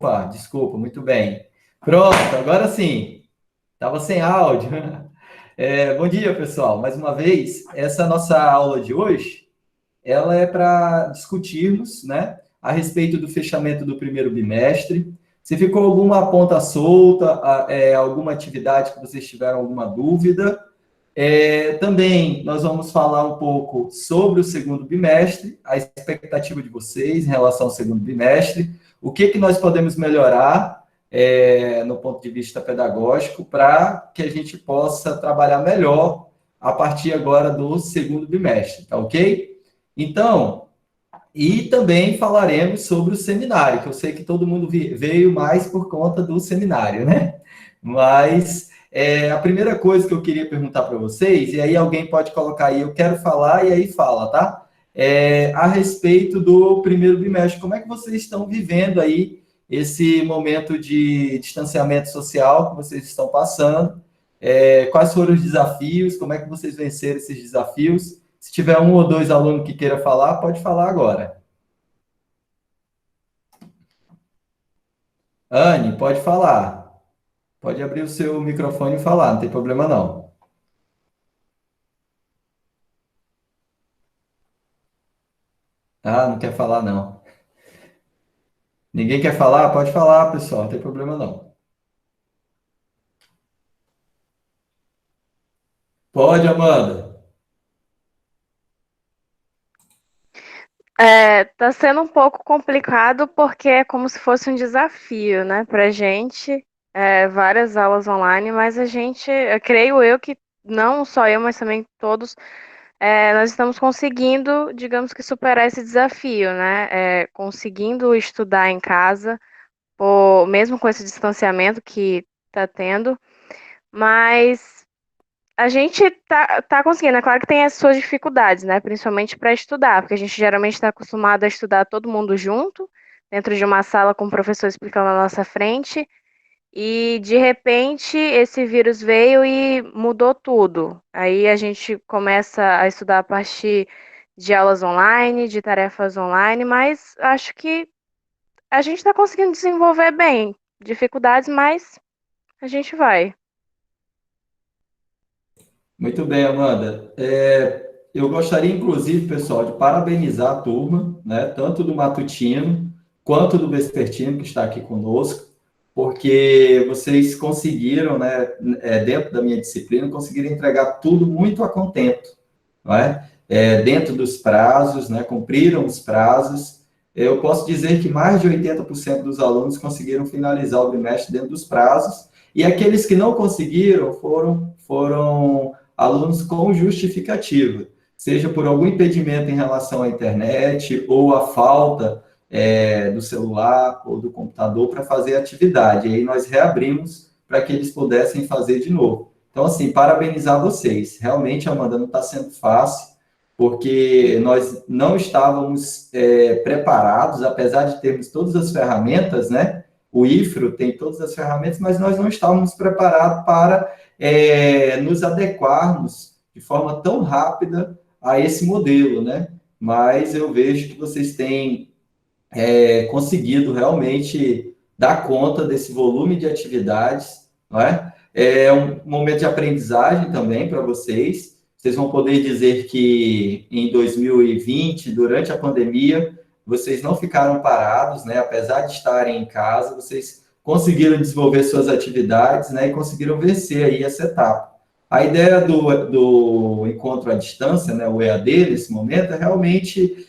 Opa, desculpa, muito bem. Pronto, agora sim. Estava sem áudio. Bom dia, pessoal. Mais uma vez, essa nossa aula de hoje, ela é para discutirmos, né, a respeito do fechamento do primeiro bimestre. Se ficou alguma ponta solta, alguma atividade que vocês tiveram alguma dúvida, também nós vamos falar um pouco sobre o segundo bimestre, a expectativa de vocês em relação ao segundo bimestre, o que nós podemos melhorar no ponto de vista pedagógico para que a gente possa trabalhar melhor a partir agora do segundo bimestre, tá ok? Então, e também falaremos sobre o seminário, que eu sei que todo mundo veio mais por conta do seminário, né? Mas a primeira coisa que eu queria perguntar para vocês, e aí alguém pode colocar aí, eu quero falar, e aí fala, tá? A respeito do primeiro bimestre, como é que vocês estão vivendo aí esse momento de distanciamento social que vocês estão passando? Quais foram os desafios? Como é que vocês venceram esses desafios? Se tiver um ou dois alunos que queira falar, pode falar agora. Anne, pode falar. Pode abrir o seu microfone e falar, não tem problema não. Ah, não quer falar não. Ninguém quer falar? Pode falar, pessoal, não tem problema não. Pode, Amanda. Tá sendo um pouco complicado porque é como se fosse um desafio, né, pra gente, várias aulas online, mas a gente, eu creio eu que não só eu, mas também todos, nós estamos conseguindo, digamos que superar esse desafio, né, conseguindo estudar em casa, mesmo com esse distanciamento que tá tendo, mas a gente tá conseguindo. É claro que tem as suas dificuldades, né? Principalmente para estudar, porque a gente geralmente está acostumado a estudar todo mundo junto, dentro de uma sala com o professor explicando na nossa frente, e de repente esse vírus veio e mudou tudo. Aí a gente começa a estudar a partir de aulas online, de tarefas online, mas acho que a gente está conseguindo desenvolver bem. Dificuldades, mas a gente vai. Muito bem, Amanda. Eu gostaria, inclusive, pessoal, de parabenizar a turma, né, tanto do matutino quanto do vespertino, que está aqui conosco, porque vocês conseguiram, né, dentro da minha disciplina, conseguiram entregar tudo muito a contento, não é? Dentro dos prazos, né, cumpriram os prazos. Eu posso dizer que mais de 80% dos alunos conseguiram finalizar o bimestre dentro dos prazos, e aqueles que não conseguiram foram alunos com justificativa, seja por algum impedimento em relação à internet ou a falta do celular ou do computador para fazer a atividade. E aí nós reabrimos para que eles pudessem fazer de novo. Então, assim, parabenizar vocês. Realmente, Amanda, não está sendo fácil, porque nós não estávamos preparados, apesar de termos todas as ferramentas, né? O IFRO tem todas as ferramentas, mas nós não estávamos preparados para nos adequarmos de forma tão rápida a esse modelo, né? Mas eu vejo que vocês têm conseguido realmente dar conta desse volume de atividades, não é? É um momento de aprendizagem também para vocês. Vocês vão poder dizer que em 2020, durante a pandemia, vocês não ficaram parados, né? Apesar de estarem em casa, vocês conseguiram desenvolver suas atividades, né? E conseguiram vencer aí essa etapa. A ideia do encontro à distância, né? O EAD, nesse momento, é realmente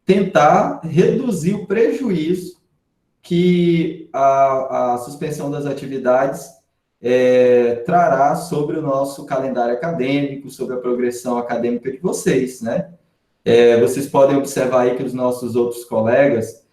tentar reduzir o prejuízo que a suspensão das atividades trará sobre o nosso calendário acadêmico, sobre a progressão acadêmica de vocês, né? Vocês podem observar aí que os nossos outros colegas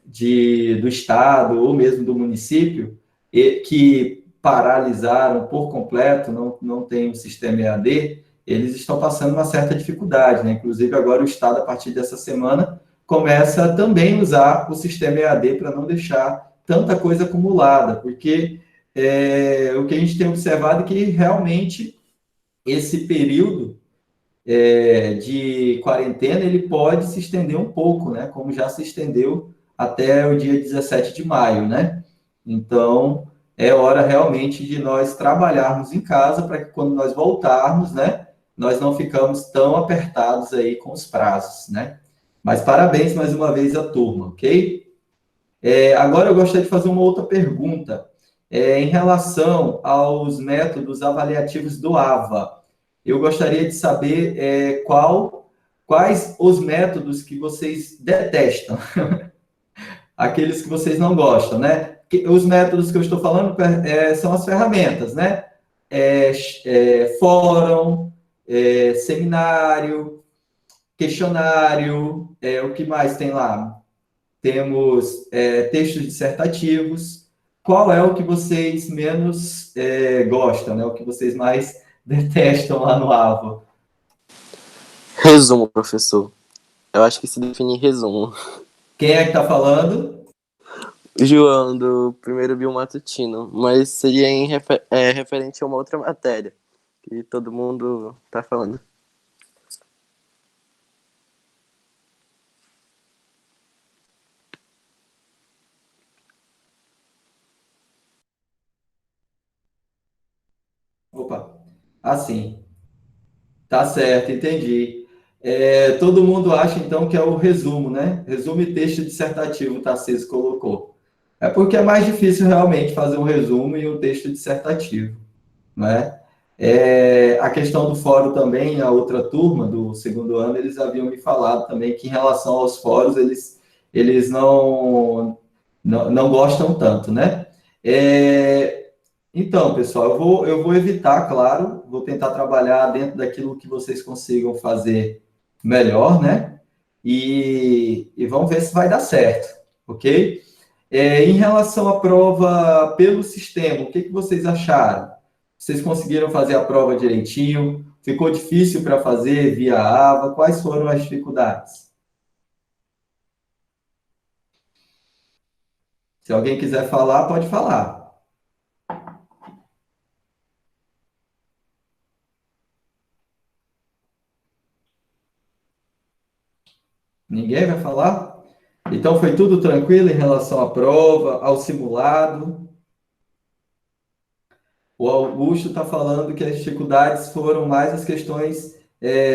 do estado ou mesmo do município que paralisaram por completo, não tem um sistema EAD, eles estão passando uma certa dificuldade, né? Inclusive agora o estado, a partir dessa semana, começa a também usar o sistema EAD para não deixar tanta coisa acumulada, porque o que a gente tem observado é que realmente esse período de quarentena, ele pode se estender um pouco, né? Como já se estendeu até o dia 17 de maio, né? Então, é hora realmente de nós trabalharmos em casa para que quando nós voltarmos, né, nós não ficamos tão apertados aí com os prazos, né? Mas parabéns mais uma vez à turma, ok? Agora eu gostaria de fazer uma outra pergunta. Em relação aos métodos avaliativos do AVA, eu gostaria de saber quais os métodos que vocês detestam, aqueles que vocês não gostam, né? Os métodos que eu estou falando são as ferramentas, né? Fórum, seminário, questionário, o que mais tem lá? Temos textos dissertativos. Qual é o que vocês menos gostam, né? O que vocês mais detestam lá no AVA? Resumo, professor. Eu acho que se define em resumo. Quem é que está falando? João, do primeiro biomatutino, mas seria referente a uma outra matéria que todo mundo tá falando. Opa, assim, tá certo, entendi. Todo mundo acha, então, que é o resumo, né? Resumo e texto dissertativo, o Tarcísio colocou. É porque é mais difícil realmente fazer um resumo e um texto dissertativo, né? A questão do fórum também, a outra turma do segundo ano, eles haviam me falado também que em relação aos fóruns, eles não gostam tanto, né? Então, pessoal, eu vou evitar, claro, vou tentar trabalhar dentro daquilo que vocês consigam fazer melhor, né? E vamos ver se vai dar certo, ok? Em relação à prova pelo sistema, o que vocês acharam? Vocês conseguiram fazer a prova direitinho? Ficou difícil para fazer via AVA? Quais foram as dificuldades? Se alguém quiser falar, pode falar. Ninguém vai falar? Então, foi tudo tranquilo em relação à prova, ao simulado? O Augusto está falando que as dificuldades foram mais as questões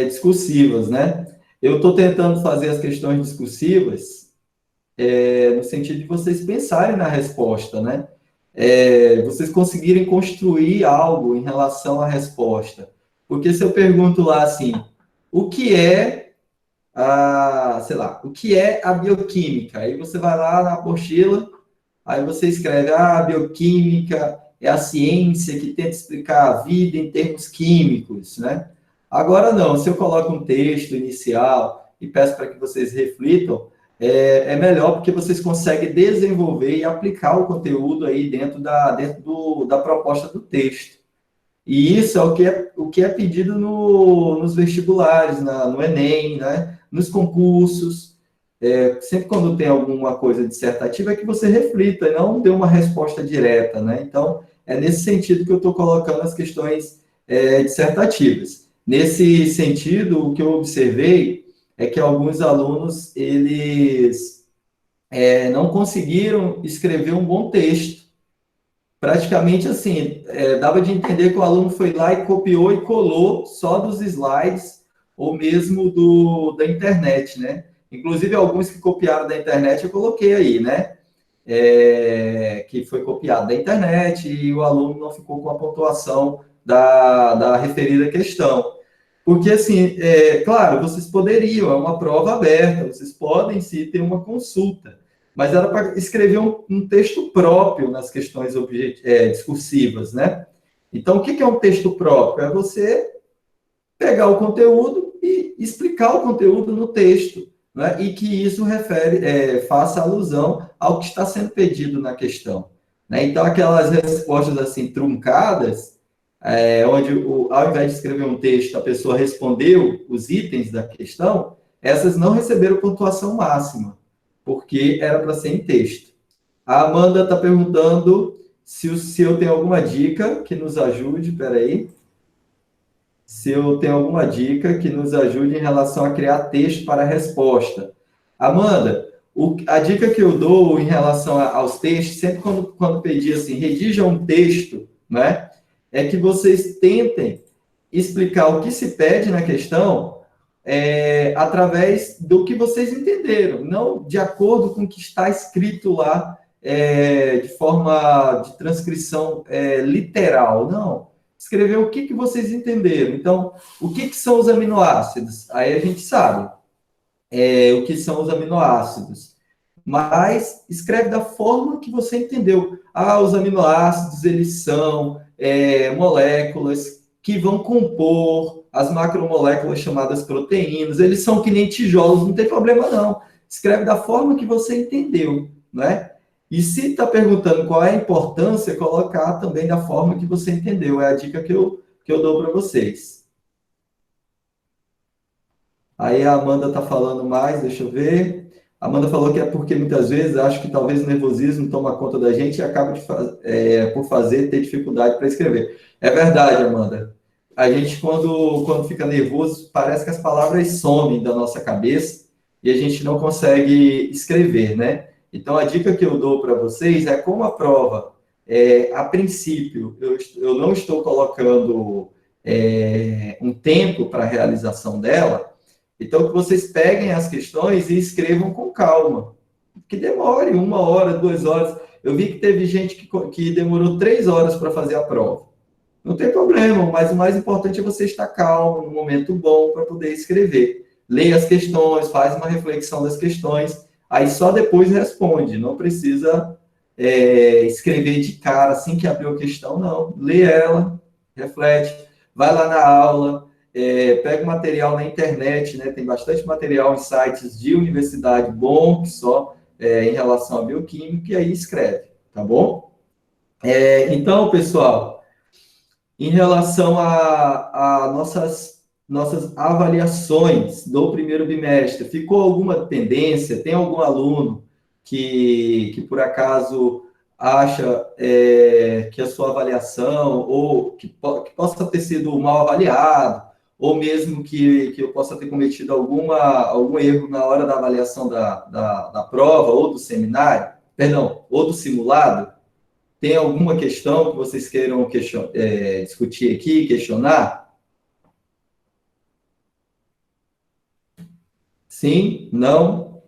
discursivas, né? Eu estou tentando fazer as questões discursivas no sentido de vocês pensarem na resposta, né? Vocês conseguirem construir algo em relação à resposta. Porque se eu pergunto lá assim, o que é sei lá, o que é a bioquímica? Aí você vai lá na apostila, aí você escreve, a bioquímica é a ciência que tenta explicar a vida em termos químicos, né? Agora não, se eu coloco um texto inicial e peço para que vocês reflitam, melhor porque vocês conseguem desenvolver e aplicar o conteúdo aí dentro da proposta do texto. E isso é o que é pedido nos vestibulares, no Enem, né? Nos concursos. Sempre quando tem alguma coisa dissertativa, é que você reflita e não dê uma resposta direta, né? Então, é nesse sentido que eu estou colocando as questões dissertativas. Nesse sentido, o que eu observei é que alguns alunos, eles não conseguiram escrever um bom texto. Praticamente assim, dava de entender que o aluno foi lá e copiou e colou só dos slides ou mesmo da internet, né? Inclusive, alguns que copiaram da internet eu coloquei aí, né? Que foi copiado da internet e o aluno não ficou com a pontuação da referida questão. Porque, assim, claro, vocês poderiam, é uma prova aberta, vocês podem sim ter uma consulta, mas era para escrever um texto próprio nas questões discursivas, né? Então, o que é um texto próprio? É você pegar o conteúdo e explicar o conteúdo no texto, né? E que isso faça alusão ao que está sendo pedido na questão, né? Então, aquelas respostas assim truncadas, onde ao invés de escrever um texto, a pessoa respondeu os itens da questão, essas não receberam pontuação máxima, porque era para ser em texto. A Amanda está perguntando se eu tenho alguma dica que nos ajude, peraí. se eu tenho alguma dica que nos ajude em relação a criar texto para a resposta. Amanda, a dica que eu dou em relação aos textos, sempre quando pedir assim, redija um texto, né, é que vocês tentem explicar o que se pede na questão através do que vocês entenderam, não de acordo com o que está escrito lá de forma de transcrição literal, não. Escrever o que vocês entenderam. Então, o que são os aminoácidos? Aí a gente sabe o que são os aminoácidos. Mas escreve da forma que você entendeu. Ah, os aminoácidos, eles são moléculas que vão compor as macromoléculas chamadas proteínas. Eles são que nem tijolos, não tem problema não. Escreve da forma que você entendeu, né? E se está perguntando qual é a importância, colocar também da forma que você entendeu. É a dica que eu dou para vocês. Aí a Amanda está falando mais, deixa eu ver. A Amanda falou que é porque muitas vezes acho que talvez o nervosismo toma conta da gente e acaba por fazer ter dificuldade para escrever. É verdade, Amanda. A gente, quando fica nervoso, parece que as palavras somem da nossa cabeça e a gente não consegue escrever, né? Então, a dica que eu dou para vocês é como a prova, a princípio, eu não estou colocando um tempo para a realização dela, então que vocês peguem as questões e escrevam com calma, que demore 1 hora, 2 horas. Eu vi que teve gente que demorou 3 horas para fazer a prova. Não tem problema, mas o mais importante é você estar calmo, num momento bom para poder escrever. Leia as questões, faz uma reflexão das questões, aí só depois responde. Não precisa escrever de cara assim que abriu a questão, não. Lê ela, reflete, vai lá na aula, pega o material na internet, né? Tem bastante material em sites de universidade bom, que só em relação à bioquímica, e aí escreve, tá bom? Então, pessoal, em relação a nossas avaliações do primeiro bimestre, ficou alguma tendência? Tem algum aluno que por acaso acha que a sua avaliação, ou que possa ter sido mal avaliado, ou mesmo que eu possa ter cometido algum erro na hora da avaliação da prova, ou do seminário, perdão, ou do simulado? Tem alguma questão que vocês queiram discutir aqui, questionar? Sim? Não?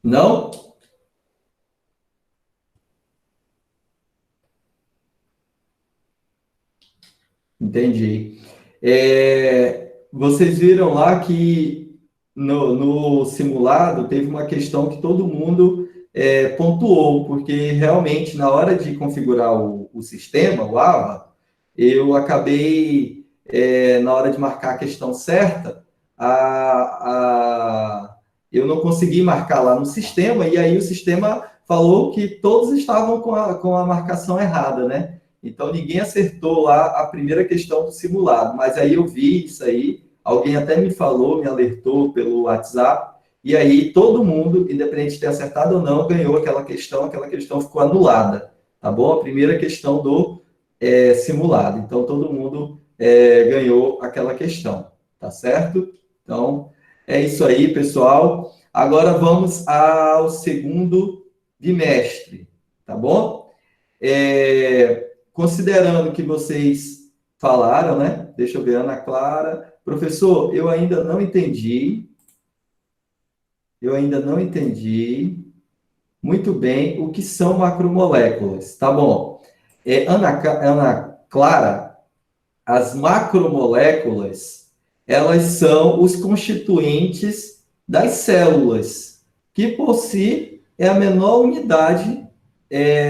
Não? Entendi. Vocês viram lá que no simulado teve uma questão que todo mundo pontuou, porque realmente na hora de configurar o sistema, o AVA, eu acabei, na hora de marcar a questão certa, eu não consegui marcar lá no sistema, e aí o sistema falou que todos estavam com a marcação errada, né? Então, ninguém acertou lá a primeira questão do simulado, mas aí eu vi isso aí, alguém até me falou, me alertou pelo WhatsApp, e aí todo mundo, independente de ter acertado ou não, ganhou aquela questão ficou anulada, tá bom? A primeira questão do simulado. Então, todo mundo ganhou aquela questão, tá certo? Então, é isso aí, pessoal. Agora vamos ao segundo bimestre, tá bom? Considerando que vocês falaram, né? Deixa eu ver, Ana Clara. Professor, eu ainda não entendi. Muito bem o que são macromoléculas. Tá bom. Ana Clara, as macromoléculas, elas são os constituintes das células, que por si é a menor unidade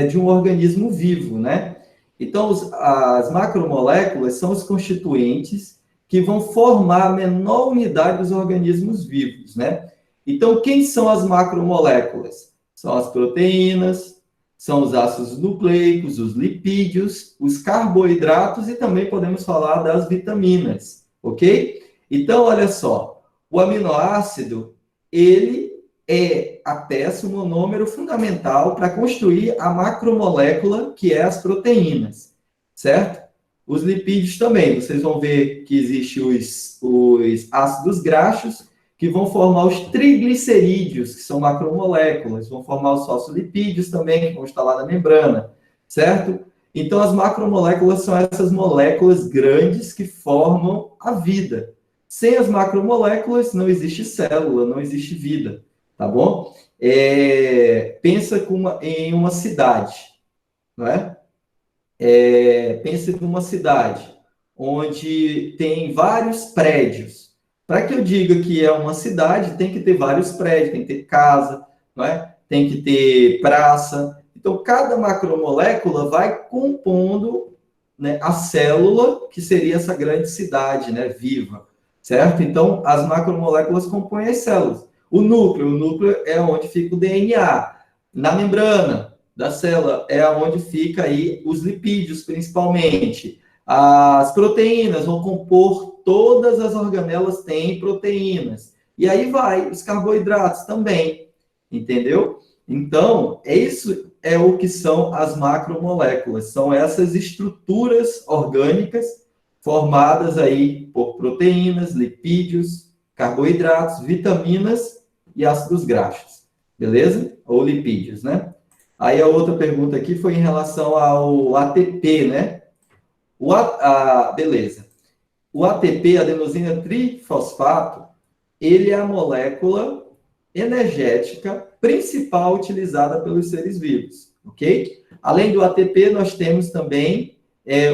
de um organismo vivo, né? Então, as macromoléculas são os constituintes que vão formar a menor unidade dos organismos vivos, né? Então, quem são as macromoléculas? São as proteínas, são os ácidos nucleicos, os lipídios, os carboidratos e também podemos falar das vitaminas, ok? Então, olha só, o aminoácido, ele é a peça, o monômero fundamental para construir a macromolécula, que é as proteínas, certo? Os lipídios também, vocês vão ver que existem os ácidos graxos, que vão formar os triglicerídeos, que são macromoléculas, vão formar os fosfolipídios também, que vão estar lá na membrana, certo? Então, as macromoléculas são essas moléculas grandes que formam a vida. Sem as macromoléculas, não existe célula, não existe vida, tá bom? Pensa em uma cidade, não é? Pense numa cidade onde tem vários prédios. Para que eu diga que é uma cidade, tem que ter vários prédios, tem que ter casa, não é? Tem que ter praça. Então, cada macromolécula vai compondo, né, a célula, que seria essa grande cidade, né, viva, certo? Então, as macromoléculas compõem as células. O núcleo é onde fica o DNA. Na membrana da célula é onde fica aí os lipídios, principalmente. As proteínas vão compor, todas as organelas têm proteínas. E aí vai, os carboidratos também, entendeu? Então, isso é o que são as macromoléculas. São essas estruturas orgânicas formadas aí por proteínas, lipídios, carboidratos, vitaminas e ácidos graxos. Beleza? Ou lipídios, né? Aí a outra pergunta aqui foi em relação ao ATP, né? Beleza. O ATP, adenosina trifosfato, ele é a molécula energética principal utilizada pelos seres vivos, ok? Além do ATP, nós temos também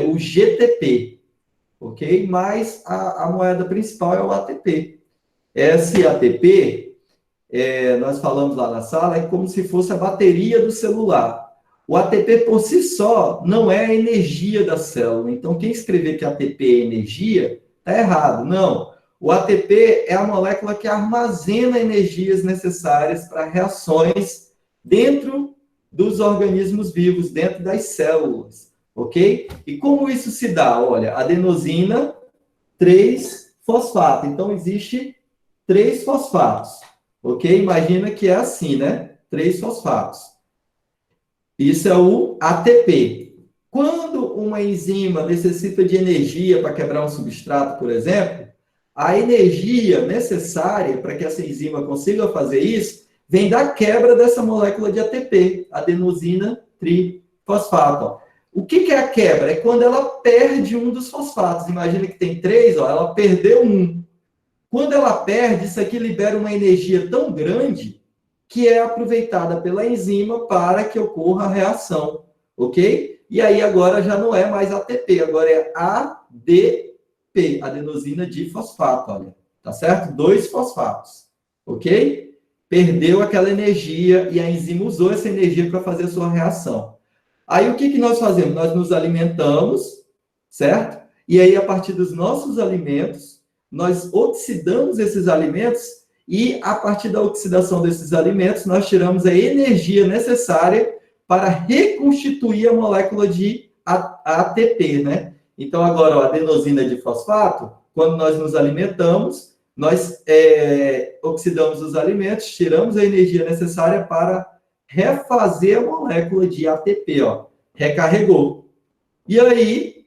o GTP, ok? Mas a moeda principal é o ATP. Esse ATP, nós falamos lá na sala, é como se fosse a bateria do celular. O ATP por si só não é a energia da célula. Então, quem escrever que ATP é energia, está errado. Não. O ATP é a molécula que armazena energias necessárias para reações dentro dos organismos vivos, dentro das células, ok? E como isso se dá? Olha, adenosina 3-fosfato. Então, existe 3 fosfatos, ok? Imagina que é assim, né? 3 fosfatos. Isso é o ATP. Quando uma enzima necessita de energia para quebrar um substrato, por exemplo, a energia necessária para que essa enzima consiga fazer isso vem da quebra dessa molécula de ATP, adenosina trifosfato. O que é a quebra? É quando ela perde um dos fosfatos. Imagina que tem 3, ela perdeu um. Quando ela perde, isso aqui libera uma energia tão grande que é aproveitada pela enzima para que ocorra a reação, ok? E aí agora já não é mais ATP, agora é ADP, adenosina difosfato, olha, tá certo? 2 fosfatos, ok? Perdeu aquela energia e a enzima usou essa energia para fazer a sua reação. Aí o que nós fazemos? Nós nos alimentamos, certo? E aí, a partir dos nossos alimentos, nós oxidamos esses alimentos e, a partir da oxidação desses alimentos, nós tiramos a energia necessária para reconstituir a molécula de ATP, né? Então, agora, a adenosina difosfato, quando nós nos alimentamos, nós oxidamos os alimentos, tiramos a energia necessária para refazer a molécula de ATP, ó. Recarregou. E aí,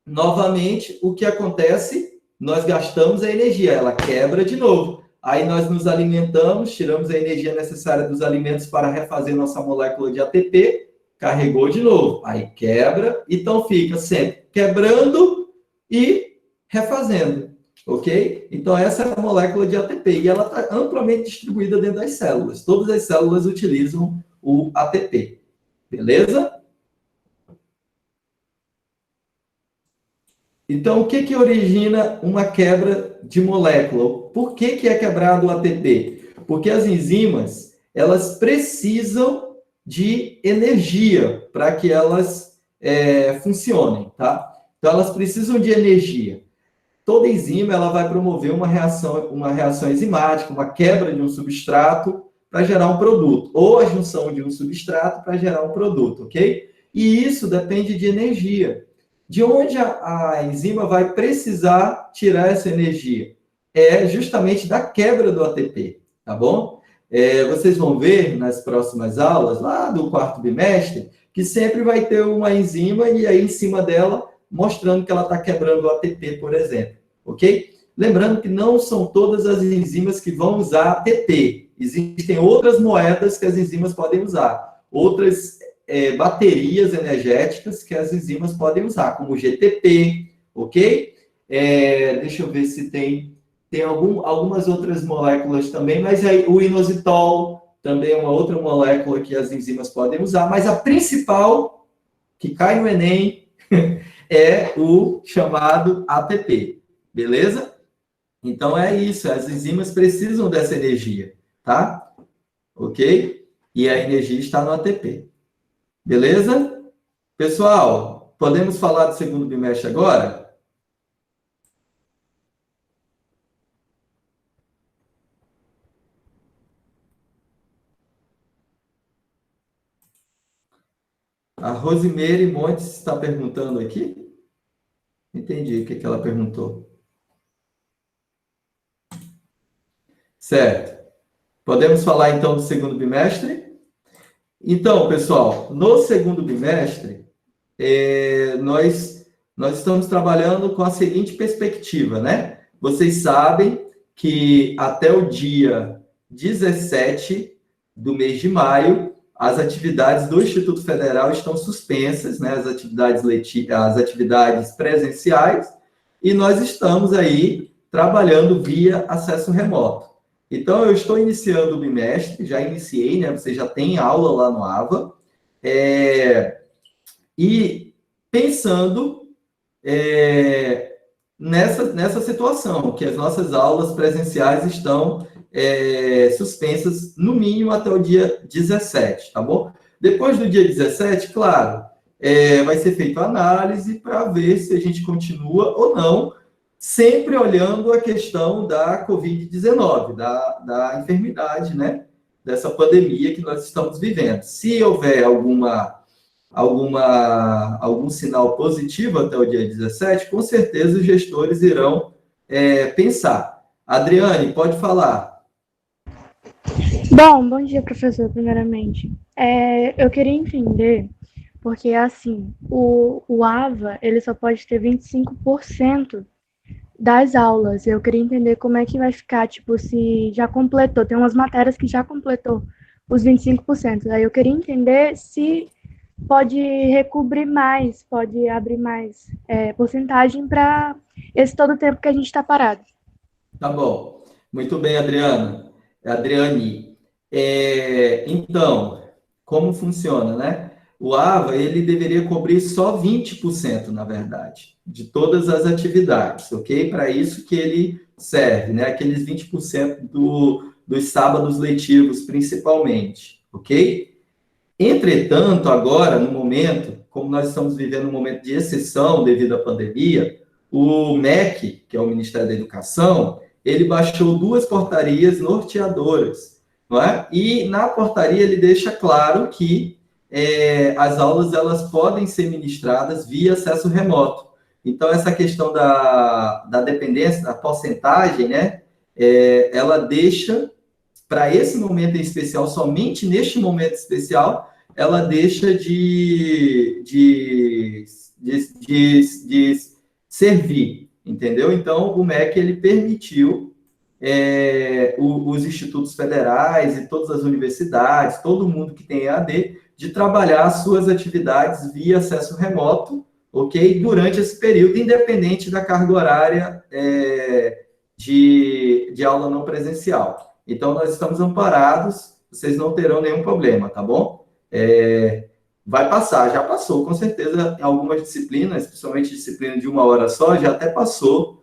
novamente, o que acontece? Nós gastamos a energia, ela quebra de novo. Aí nós nos alimentamos, tiramos a energia necessária dos alimentos para refazer nossa molécula de ATP, carregou de novo. Aí quebra, então fica sempre quebrando e refazendo, ok? Então essa é a molécula de ATP e ela está amplamente distribuída dentro das células. Todas as células utilizam o ATP, beleza? Então, o que origina uma quebra de molécula? Por que é quebrado o ATP? Porque as enzimas, elas precisam de energia para que elas funcionem, tá? Então, elas precisam de energia. Toda enzima, ela vai promover uma reação enzimática, uma quebra de um substrato para gerar um produto, ou a junção de um substrato para gerar um produto, ok? E isso depende de energia. De onde a enzima vai precisar tirar essa energia? É justamente da quebra do ATP, tá bom? Vocês vão ver nas próximas aulas, lá do quarto bimestre, que sempre vai ter uma enzima e aí em cima dela, mostrando que ela está quebrando o ATP, por exemplo, ok? Lembrando que não são todas as enzimas que vão usar ATP. Existem outras moedas que as enzimas podem usar, outras baterias energéticas que as enzimas podem usar, como o GTP, ok? Deixa eu ver se tem algumas outras moléculas também, mas aí o inositol também é uma outra molécula que as enzimas podem usar, mas a principal, que cai no Enem, é o chamado ATP, beleza? Então é isso, as enzimas precisam dessa energia, tá? Ok? E a energia está no ATP. Beleza? Pessoal, podemos falar do segundo bimestre agora? A Rosimeire Montes está perguntando aqui. Entendi o que ela perguntou. Certo. Podemos falar então do segundo bimestre? Então, pessoal, no segundo bimestre, nós estamos trabalhando com a seguinte perspectiva, né? Vocês sabem que até o dia 17 do mês de maio, as atividades do Instituto Federal estão suspensas, né? As atividades presenciais, e nós estamos aí trabalhando via acesso remoto. Então, eu estou iniciando o bimestre, já iniciei, né? Você já tem aula lá no AVA, e pensando nessa situação, que as nossas aulas presenciais estão suspensas, no mínimo, até o dia 17, tá bom? Depois do dia 17, claro, vai ser feita a análise para ver se a gente continua ou não, sempre olhando a questão da Covid-19, da enfermidade, né? Dessa pandemia que nós estamos vivendo. Se houver algum sinal positivo até o dia 17, com certeza os gestores irão pensar. Adriane, pode falar. Bom dia, professor, primeiramente. Eu queria entender, porque, assim, o AVA, ele só pode ter 25% das aulas. Eu queria entender como é que vai ficar, tipo, se já completou. Tem umas matérias que já completou os 25%. Aí eu queria entender se pode recobrir mais, pode abrir mais porcentagem para esse todo o tempo que a gente está parado. Tá bom. Muito bem, Adriane. Então, como funciona, né? O AVA, ele deveria cobrir só 20%, na verdade, de todas as atividades, ok? Para isso que ele serve, né? Aqueles 20% dos sábados letivos, principalmente, ok? Entretanto, agora, no momento, como nós estamos vivendo um momento de exceção devido à pandemia, o MEC, que é o Ministério da Educação, ele baixou 2 portarias norteadoras, não é? E na portaria ele deixa claro que as aulas elas podem ser ministradas via acesso remoto. Então, essa questão da dependência, da porcentagem, né? Ela deixa, para esse momento em especial, somente neste momento especial, ela deixa de servir, entendeu? Então, o MEC, ele permitiu os institutos federais e todas as universidades, todo mundo que tem EAD, de trabalhar as suas atividades via acesso remoto, ok? Durante esse período, independente da carga horária de aula não presencial. Então, nós estamos amparados, vocês não terão nenhum problema, tá bom? Vai passar, já passou, com certeza, em algumas disciplinas, principalmente disciplina de 1 hora só, já até passou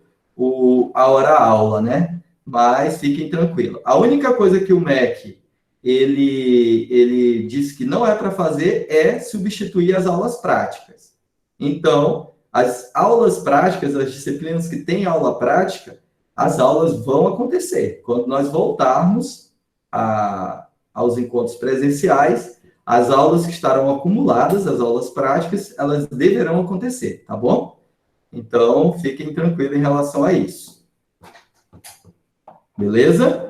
a hora-aula, né? Mas fiquem tranquilos. A única coisa que o MEC ele diz que não é para fazer é substituir as aulas práticas. Então, as aulas práticas, as disciplinas que têm aula prática, as aulas vão acontecer. Quando nós voltarmos aos encontros presenciais, as aulas que estarão acumuladas, as aulas práticas, elas deverão acontecer, tá bom? Então, fiquem tranquilos em relação a isso. Beleza?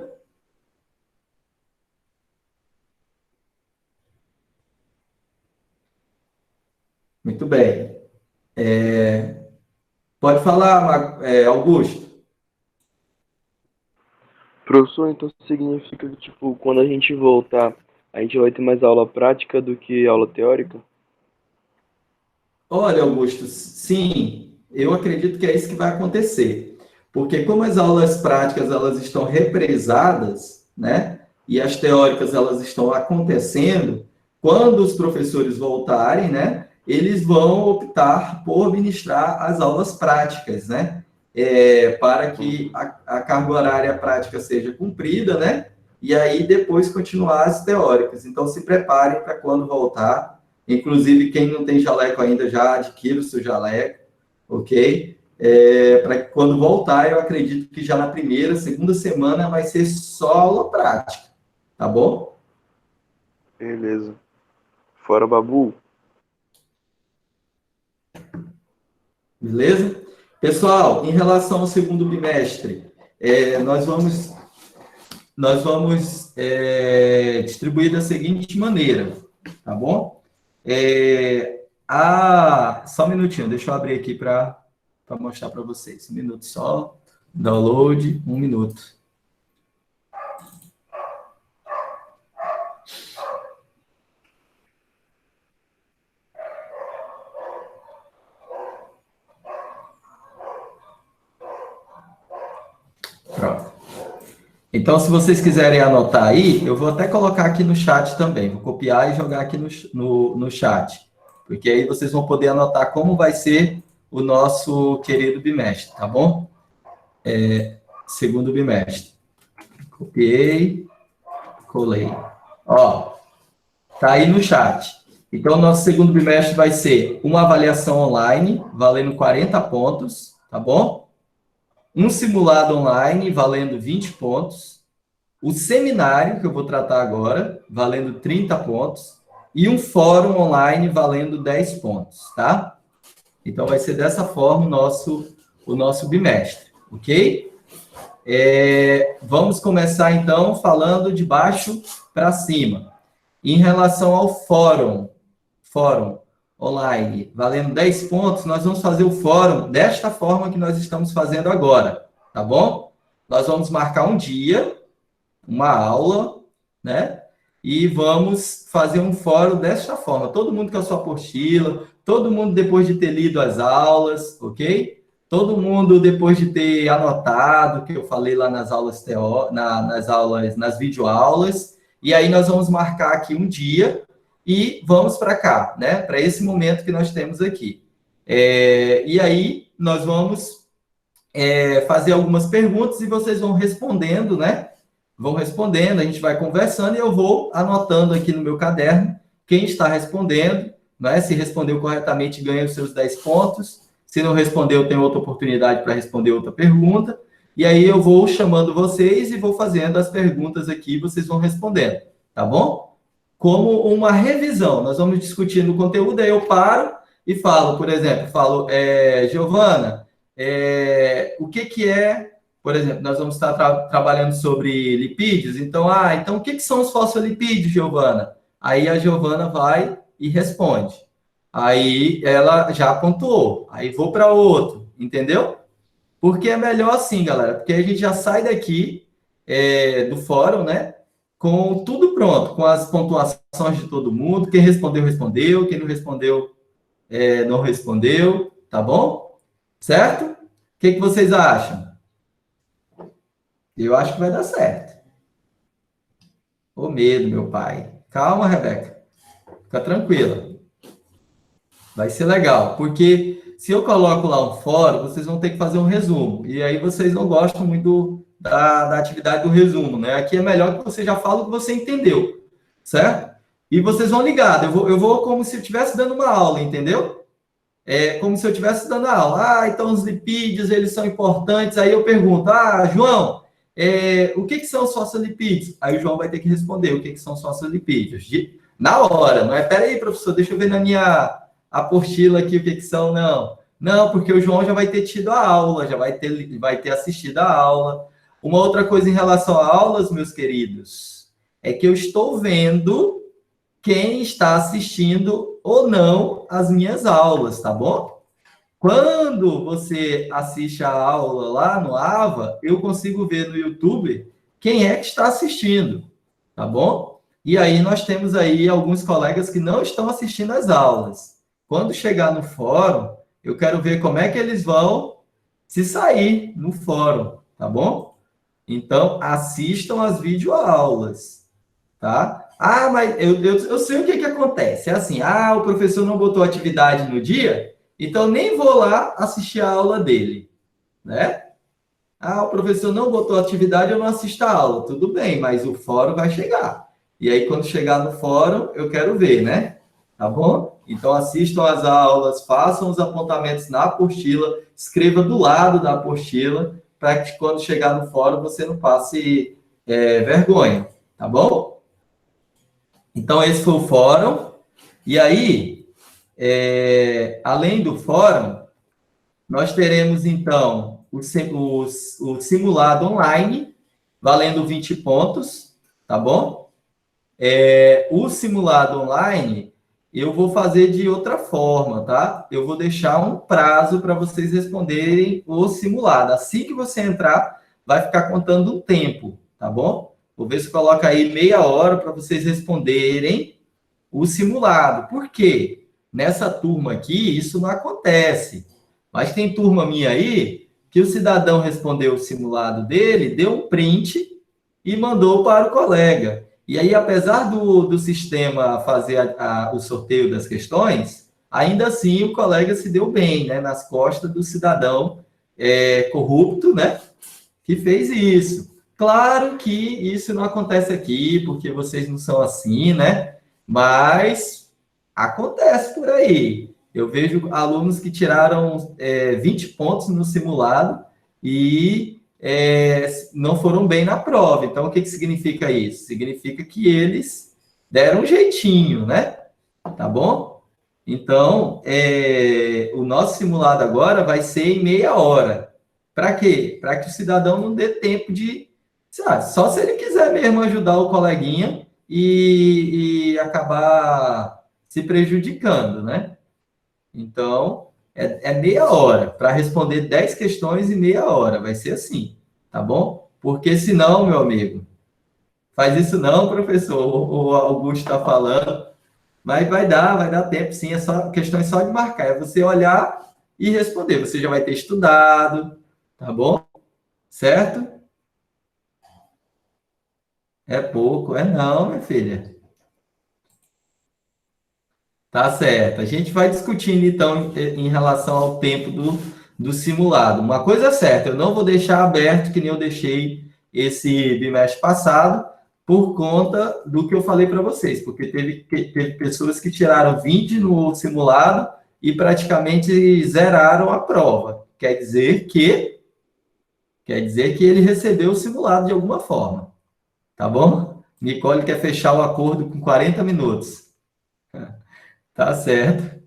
Muito bem. Pode falar, Augusto. Professor, então significa que, tipo, quando a gente voltar, a gente vai ter mais aula prática do que aula teórica? Olha, Augusto, sim, eu acredito que é isso que vai acontecer. Porque como as aulas práticas elas estão represadas, né? E as teóricas elas estão acontecendo, quando os professores voltarem, né? Eles vão optar por ministrar as aulas práticas, né? Para que a carga horária prática seja cumprida, né? E aí depois continuar as teóricas. Então se preparem para quando voltar. Inclusive, quem não tem jaleco ainda já adquira o seu jaleco, ok? Para que quando voltar, eu acredito que já na primeira, segunda semana vai ser só aula prática, tá bom? Beleza. Fora Babu. Beleza? Pessoal, em relação ao segundo bimestre, nós vamos distribuir da seguinte maneira, tá bom? Só um minutinho, deixa eu abrir aqui para mostrar para vocês. Um minuto só. Download, 1 minuto. Pronto. Então, se vocês quiserem anotar aí, eu vou até colocar aqui no chat também. Vou copiar e jogar aqui no chat. Porque aí vocês vão poder anotar como vai ser o nosso querido bimestre, tá bom? Segundo bimestre. Copiei, colei. Ó, tá aí no chat. Então, nosso segundo bimestre vai ser uma avaliação online, valendo 40 pontos, tá bom? Um simulado online, valendo 20 pontos. O seminário, que eu vou tratar agora, valendo 30 pontos. E um fórum online, valendo 10 pontos, tá? Então, vai ser dessa forma o nosso bimestre, ok? Vamos começar, então, falando de baixo para cima. Em relação ao fórum online, valendo 10 pontos, nós vamos fazer o fórum desta forma que nós estamos fazendo agora, tá bom? Nós vamos marcar um dia, uma aula, né? E vamos fazer um fórum desta forma. Todo mundo com a sua apostila, todo mundo depois de ter lido as aulas, ok? Todo mundo depois de ter anotado o que eu falei lá nas aulas nas videoaulas. E aí nós vamos marcar aqui um dia e vamos para cá, né? Para esse momento que nós temos aqui. E aí nós vamos fazer algumas perguntas e vocês vão respondendo, né? Vão respondendo, a gente vai conversando e eu vou anotando aqui no meu caderno quem está respondendo, né? Se respondeu corretamente, ganha os seus 10 pontos. Se não respondeu, tem outra oportunidade para responder outra pergunta. E aí eu vou chamando vocês e vou fazendo as perguntas aqui, vocês vão respondendo, tá bom? Como uma revisão, nós vamos discutindo o conteúdo, aí eu paro e falo, por exemplo, Giovana, o que é, por exemplo, nós vamos estar trabalhando sobre lipídios, então o que são os fosfolipídios, Giovana? Aí a Giovana vai e responde. Aí ela já pontuou, aí vou para outro, entendeu? Porque é melhor assim, galera, porque a gente já sai daqui do fórum, né? Com tudo pronto, com as pontuações de todo mundo, quem respondeu, respondeu, quem não respondeu, não respondeu, tá bom? Certo? O que vocês acham? Eu acho que vai dar certo. Ô medo, meu pai. Calma, Rebeca. Fica tranquila. Vai ser legal, porque se eu coloco lá um fórum, vocês vão ter que fazer um resumo. E aí vocês não gostam muito da atividade do resumo, né? Aqui é melhor que você já fale o que você entendeu, certo? E vocês vão ligado. Eu vou como se eu estivesse dando uma aula, entendeu? Como se eu estivesse dando a aula. Então os lipídios, eles são importantes. Aí eu pergunto, João, o que são os fosfolipídios? Aí o João vai ter que responder o que são os fosfolipídios. Na hora, não é? Peraí, professor, deixa eu ver na minha apostila aqui o que são, não. Não, porque o João já vai ter tido a aula, já vai ter assistido a aula. Uma outra coisa em relação a aulas, meus queridos, é que eu estou vendo quem está assistindo ou não as minhas aulas, tá bom? Quando você assiste a aula lá no AVA, eu consigo ver no YouTube quem é que está assistindo, tá bom? E aí nós temos aí alguns colegas que não estão assistindo às aulas. Quando chegar no fórum, eu quero ver como é que eles vão se sair no fórum, tá bom? Então, assistam as videoaulas, tá? Ah, mas eu sei o que acontece. É assim, o professor não botou atividade no dia, então nem vou lá assistir a aula dele, né? O professor não botou atividade, eu não assisto a aula. Tudo bem, mas o fórum vai chegar. E aí, quando chegar no fórum, eu quero ver, né? Tá bom? Então, assistam as aulas, façam os apontamentos na apostila, escreva do lado da apostila, para que quando chegar no fórum, você não passe vergonha, tá bom? Então, esse foi o fórum. E aí, além do fórum, nós teremos, então, o simulado online, valendo 20 pontos, tá bom? O simulado online, eu vou fazer de outra forma, tá? Eu vou deixar um prazo para vocês responderem o simulado. Assim que você entrar, vai ficar contando um tempo, tá bom? Vou ver se coloca aí meia hora para vocês responderem o simulado. Por quê? Nessa turma aqui, isso não acontece. Mas tem turma minha aí que o cidadão respondeu o simulado dele, deu um print e mandou para o colega. E aí, apesar do sistema fazer o sorteio das questões, ainda assim o colega se deu bem, né? Nas costas do cidadão corrupto, né? Que fez isso. Claro que isso não acontece aqui, porque vocês não são assim, né? Mas acontece por aí. Eu vejo alunos que tiraram 20 pontos no simulado e não foram bem na prova. Então, o que significa isso? Significa que eles deram um jeitinho, né? Tá bom? Então, o nosso simulado agora vai ser em meia hora. Para quê? Para que o cidadão não dê tempo de... só se ele quiser mesmo ajudar o coleguinha e acabar se prejudicando, né? Então, meia hora para responder 10 questões em meia hora. Vai ser assim, tá bom? Porque senão, meu amigo, faz isso não, professor, o Augusto está falando, mas vai dar tempo sim, questão é só de marcar, é você olhar e responder. Você já vai ter estudado, tá bom? Certo? É pouco, não, minha filha. Tá certo. A gente vai discutindo, então, em relação ao tempo do simulado. Uma coisa é certa, eu não vou deixar aberto, que nem eu deixei esse bimestre passado, por conta do que eu falei para vocês, porque teve pessoas que tiraram 20 no simulado e praticamente zeraram a prova. Quer dizer que ele recebeu o simulado de alguma forma. Tá bom? Nicole quer fechar o acordo com 40 minutos. Tá certo.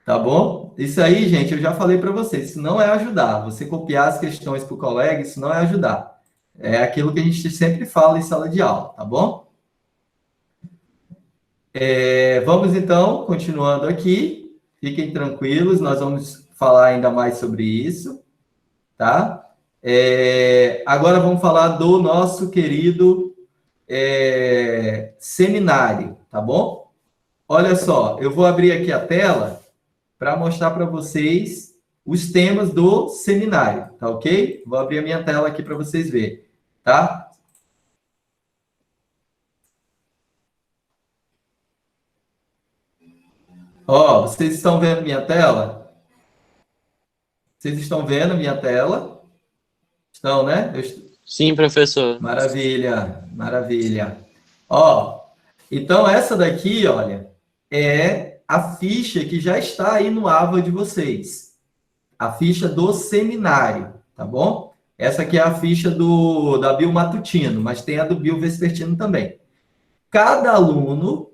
Tá bom? Isso aí, gente, eu já falei para vocês, isso não é ajudar. Você copiar as questões para o colega, isso não é ajudar. É aquilo que a gente sempre fala em sala de aula, tá bom? Vamos, então, continuando aqui. Fiquem tranquilos, nós vamos falar ainda mais sobre isso, tá? Agora vamos falar do nosso querido seminário, tá bom? Olha só, eu vou abrir aqui a tela para mostrar para vocês os temas do seminário, tá ok? Vou abrir a minha tela aqui para vocês verem, tá? Ó, vocês estão vendo minha tela? Vocês estão vendo minha tela? Estão, né? Sim, professor. Maravilha, maravilha. Ó, então essa daqui, olha, é a ficha que já está aí no AVA de vocês. A ficha do seminário, tá bom? Essa aqui é a ficha da Bio Matutino, mas tem a do Bio Vespertino também. Cada aluno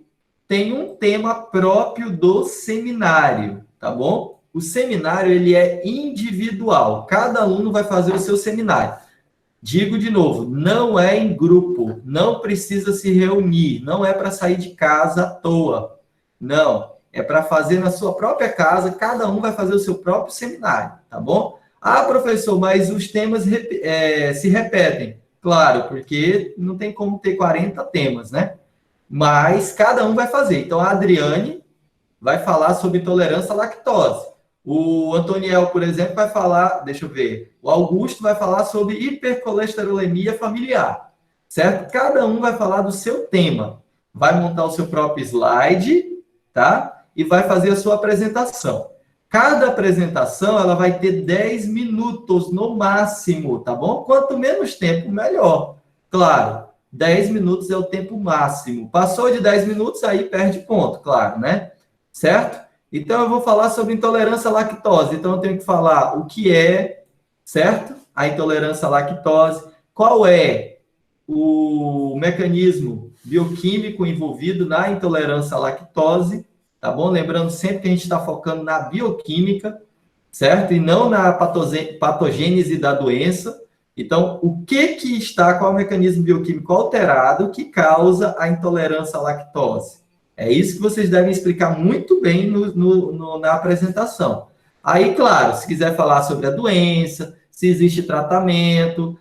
tem um tema próprio do seminário, tá bom? O seminário, ele é individual. Cada aluno vai fazer o seu seminário. Digo de novo, não é em grupo, não precisa se reunir, não é para sair de casa à toa. Não, é para fazer na sua própria casa, cada um vai fazer o seu próprio seminário, tá bom? Ah, professor, mas os temas se repetem. Claro, porque não tem como ter 40 temas, né? Mas cada um vai fazer. Então, a Adriane vai falar sobre intolerância à lactose. O Antoniel, por exemplo, vai falar, deixa eu ver, o Augusto vai falar sobre hipercolesterolemia familiar, certo? Cada um vai falar do seu tema, vai montar o seu próprio slide, tá? E vai fazer a sua apresentação. Cada apresentação, ela vai ter 10 minutos no máximo, tá bom? Quanto menos tempo, melhor. Claro, 10 minutos é o tempo máximo. Passou de 10 minutos, aí perde ponto, claro, né? Certo? Então, eu vou falar sobre intolerância à lactose. Então, eu tenho que falar o que é, certo? A intolerância à lactose. Qual é o mecanismo bioquímico envolvido na intolerância à lactose, tá bom? Lembrando sempre que a gente está focando na bioquímica, certo? E não na patogênese da doença. Então, o que está, qual é o mecanismo bioquímico alterado que causa a intolerância à lactose? É isso que vocês devem explicar muito bem na apresentação. Aí, claro, se quiser falar sobre a doença, se existe tratamento,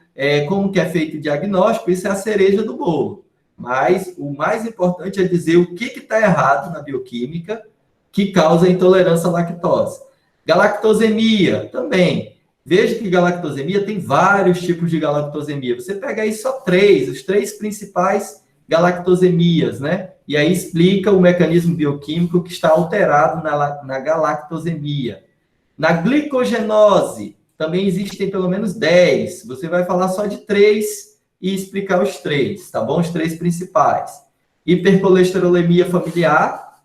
como que é feito o diagnóstico, isso é a cereja do bolo. Mas o mais importante é dizer o que está errado na bioquímica que causa a intolerância à lactose. Galactosemia, também. Veja que galactosemia tem vários tipos de galactosemia. Você pega aí só os três principais galactosemias, né? E aí explica o mecanismo bioquímico que está alterado na galactosemia. Na glicogenose, também existem pelo menos 10. Você vai falar só de 3 e explicar os 3, tá bom? Os 3 principais. Hipercolesterolemia familiar,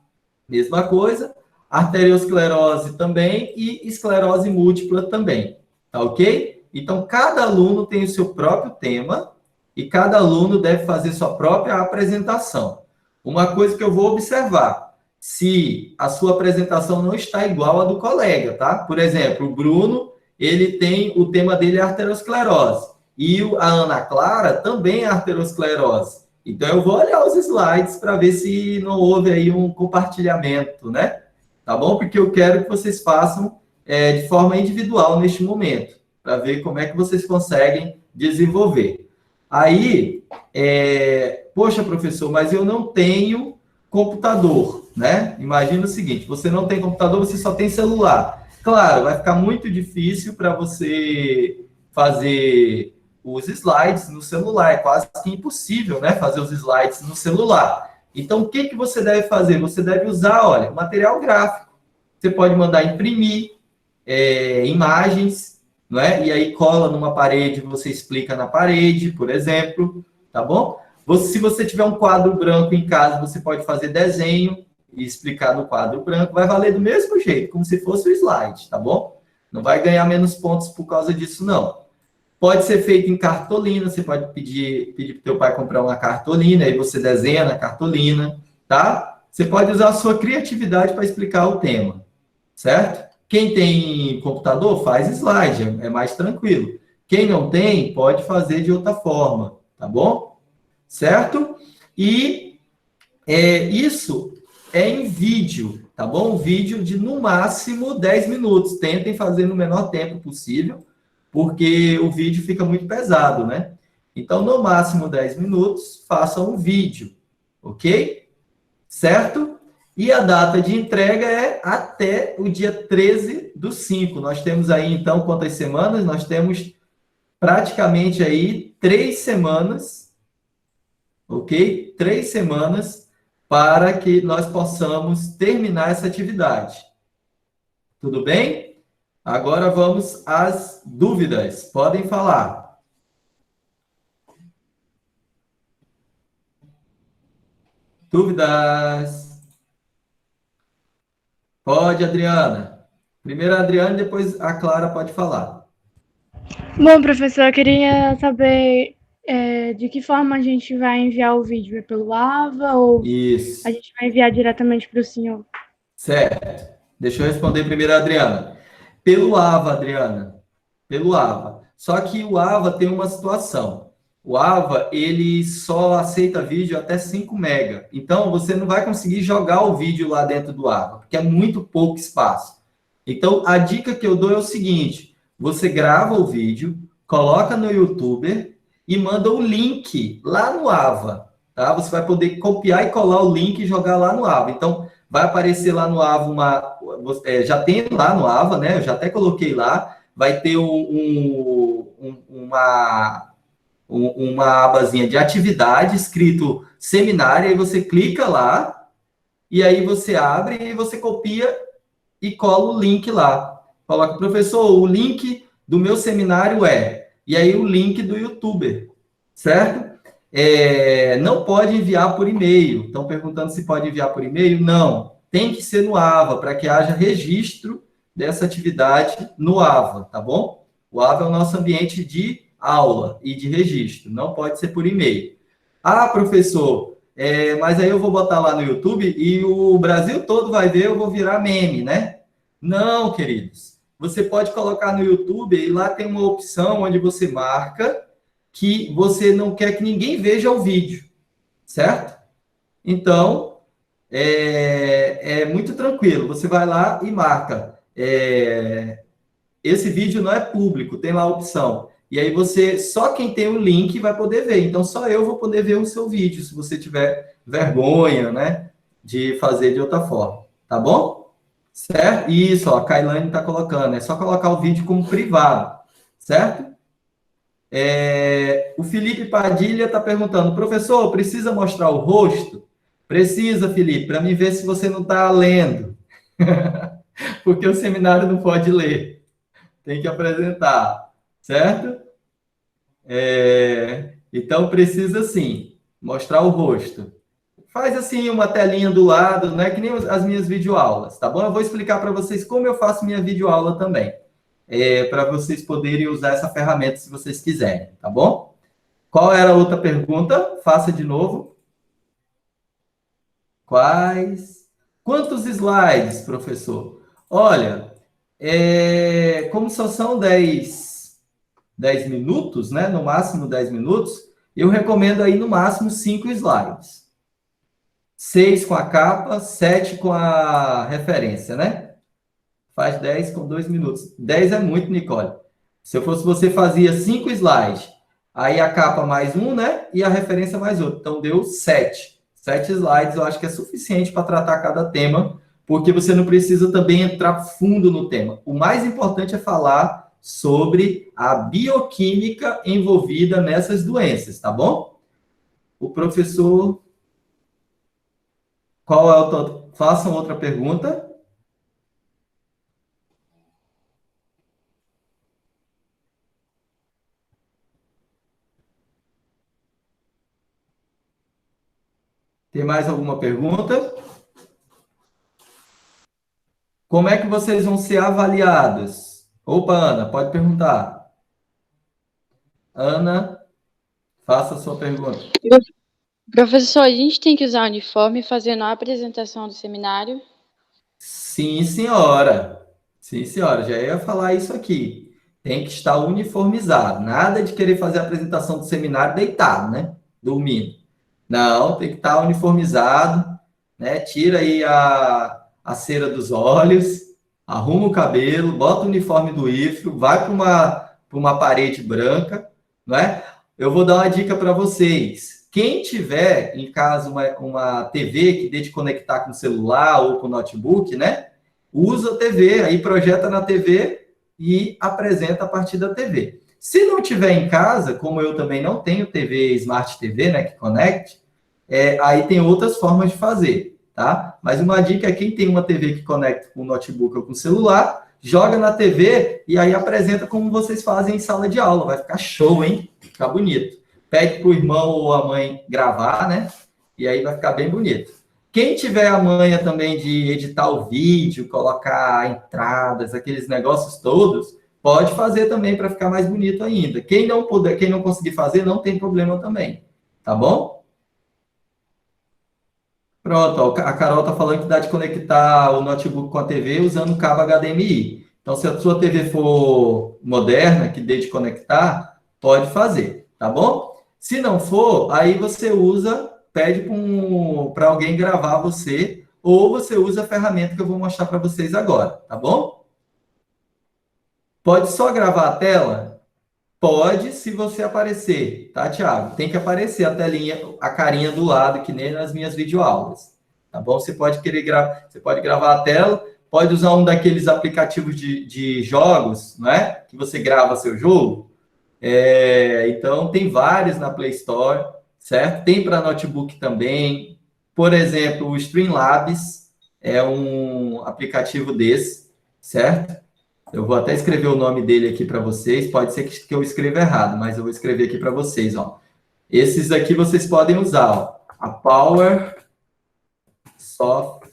mesma coisa. Arteriosclerose também e esclerose múltipla também, tá ok? Então, cada aluno tem o seu próprio tema e cada aluno deve fazer sua própria apresentação. Uma coisa que eu vou observar, se a sua apresentação não está igual à do colega, tá? Por exemplo, o Bruno, o tema dele é arteriosclerose. E a Ana Clara também é arteriosclerose. Então, eu vou olhar os slides para ver se não houve aí um compartilhamento, né? Tá bom? Porque eu quero que vocês façam de forma individual neste momento, para ver como é que vocês conseguem desenvolver. Aí, poxa, professor, mas eu não tenho computador, né? Imagina o seguinte, você não tem computador, você só tem celular. Claro, vai ficar muito difícil para você fazer os slides no celular, é quase que impossível, né? Fazer os slides no celular. Então, o que você deve fazer? Você deve usar, olha, material gráfico. Você pode mandar imprimir imagens, não é? E aí cola numa parede, você explica na parede, por exemplo, tá bom? Se você tiver um quadro branco em casa, você pode fazer desenho e explicar no quadro branco, vai valer do mesmo jeito, como se fosse o slide, tá bom? Não vai ganhar menos pontos por causa disso, não. Pode ser feito em cartolina, você pode pedir para teu pai comprar uma cartolina, aí você desenha na cartolina, tá? Você pode usar a sua criatividade para explicar o tema, certo? Quem tem computador, faz slide, é mais tranquilo. Quem não tem, pode fazer de outra forma, tá bom? Certo? E isso é em vídeo, tá bom? Um vídeo de, no máximo, 10 minutos. Tentem fazer no menor tempo possível, porque o vídeo fica muito pesado, né? Então, no máximo 10 minutos, façam um vídeo, ok? Certo? E a data de entrega é até o dia 13/5. Nós temos aí, então, quantas semanas? Nós temos praticamente aí 3 semanas, ok? 3 semanas para que nós possamos terminar essa atividade. Tudo bem? Agora vamos às dúvidas. Podem falar. Dúvidas? Pode, Adriana. Primeiro a Adriana, depois a Clara pode falar. Bom, professor, eu queria saber de que forma a gente vai enviar o vídeo? É pelo AVA ou Isso. a gente vai enviar diretamente para o senhor? Certo. Deixa eu responder primeiro a Adriana. Pelo AVA, Adriana. Pelo AVA. Só que o AVA tem uma situação. O AVA, ele só aceita vídeo até 5 MB. Então, você não vai conseguir jogar o vídeo lá dentro do AVA, porque é muito pouco espaço. Então, a dica que eu dou é o seguinte: você grava o vídeo, coloca no YouTube e manda o link lá no AVA, tá? Você vai poder copiar e colar o link e jogar lá no AVA. Então, vai aparecer lá no AVA já tem lá no AVA, né? Eu já até coloquei lá. Vai ter uma abazinha de atividade escrito seminário, aí você clica lá e aí você abre e você copia e cola o link lá. Coloca, professor, o link do meu seminário e aí o link do YouTuber, certo? Não pode enviar por e-mail. Estão perguntando se pode enviar por e-mail? Não. Tem que ser no AVA, para que haja registro dessa atividade no AVA, tá bom? O AVA é o nosso ambiente de aula e de registro, não pode ser por e-mail. Ah, professor, mas aí eu vou botar lá no YouTube e o Brasil todo vai ver, eu vou virar meme, né? Não, queridos. Você pode colocar no YouTube e lá tem uma opção onde você marca que você não quer que ninguém veja o vídeo, certo? Então, é muito tranquilo. Você vai lá e marca. Esse vídeo não é público, tem lá a opção. E aí só quem tem o link vai poder ver. Então, só eu vou poder ver o seu vídeo, se você tiver vergonha, né, de fazer de outra forma. Tá bom? Certo? Isso, ó, a Kailane está colocando. É só colocar o vídeo como privado, certo? O Felipe Padilha está perguntando, professor, precisa mostrar o rosto? Precisa, Felipe, para mim ver se você não está lendo. Porque o seminário não pode ler. Tem que apresentar, certo? Então, precisa, sim, mostrar o rosto. Faz, assim, uma telinha do lado, né? Que nem as minhas videoaulas, tá bom? Eu vou explicar para vocês como eu faço minha videoaula também. Para vocês poderem usar essa ferramenta se vocês quiserem, tá bom? Qual era a outra pergunta? Faça de novo. Quantos slides, professor? Olha, como só são 10 minutos, né? No máximo 10 minutos, eu recomendo aí no máximo 5 slides. 6 com a capa, 7 com a referência, né? Faz 10 com 2 minutos. 10 é muito, Nicole. Se eu fosse você, fazia 5 slides. Aí a capa mais um, né? E a referência mais outro. Então, deu 7. 7 slides eu acho que é suficiente para tratar cada tema, porque você não precisa também entrar fundo no tema. O mais importante é falar sobre a bioquímica envolvida nessas doenças, tá bom? O professor... Façam outra pergunta. Tem mais alguma pergunta? Como é que vocês vão ser avaliados? Opa, Ana, pode perguntar. Ana, faça a sua pergunta. Professor, a gente tem que usar uniforme fazendo a apresentação do seminário? Sim, senhora. Sim, senhora. Já ia falar isso aqui. Tem que estar uniformizado. Nada de querer fazer a apresentação do seminário deitado, né? Dormindo. Não, tem que estar uniformizado, né? Tira aí a cera dos olhos, arruma o cabelo, bota o uniforme do IFRO, vai para uma parede branca, não é? Eu vou dar uma dica para vocês. Quem tiver em casa uma TV que dê de conectar com o celular ou com o notebook, né? Usa a TV, aí projeta na TV e apresenta a partir da TV. Se não tiver em casa, como eu também não tenho TV, Smart TV, né, que conecte, aí tem outras formas de fazer, tá? Mas uma dica é quem tem uma TV que conecta com o notebook ou com o celular, joga na TV e aí apresenta como vocês fazem em sala de aula. Vai ficar show, hein? Vai ficar bonito. Pede para o irmão ou a mãe gravar, né? E aí vai ficar bem bonito. Quem tiver a manha também de editar o vídeo, colocar entradas, aqueles negócios todos, pode fazer também para ficar mais bonito ainda. Quem não puder, quem não conseguir fazer, não tem problema também. Tá bom? Pronto, ó, a Carol está falando que dá de conectar o notebook com a TV usando o cabo HDMI. Então, se a sua TV for moderna, que dê de conectar, pode fazer, tá bom? Se não for, aí você usa, pede para alguém gravar você, ou você usa a ferramenta que eu vou mostrar para vocês agora, tá bom? Pode só gravar a tela? Pode, se você aparecer, tá, Thiago? Tem que aparecer a telinha, a carinha do lado, que nem nas minhas videoaulas, tá bom? Você pode querer gravar, você pode gravar a tela, pode usar um daqueles aplicativos de jogos, não é? Que você grava seu jogo. Então, tem vários na Play Store, certo? Tem para notebook também. Por exemplo, o Streamlabs é um aplicativo desse, certo? Eu vou até escrever o nome dele aqui para vocês. Pode ser que eu escreva errado, mas eu vou escrever aqui para vocês, ó. Esses aqui vocês podem usar, ó. A Power Software.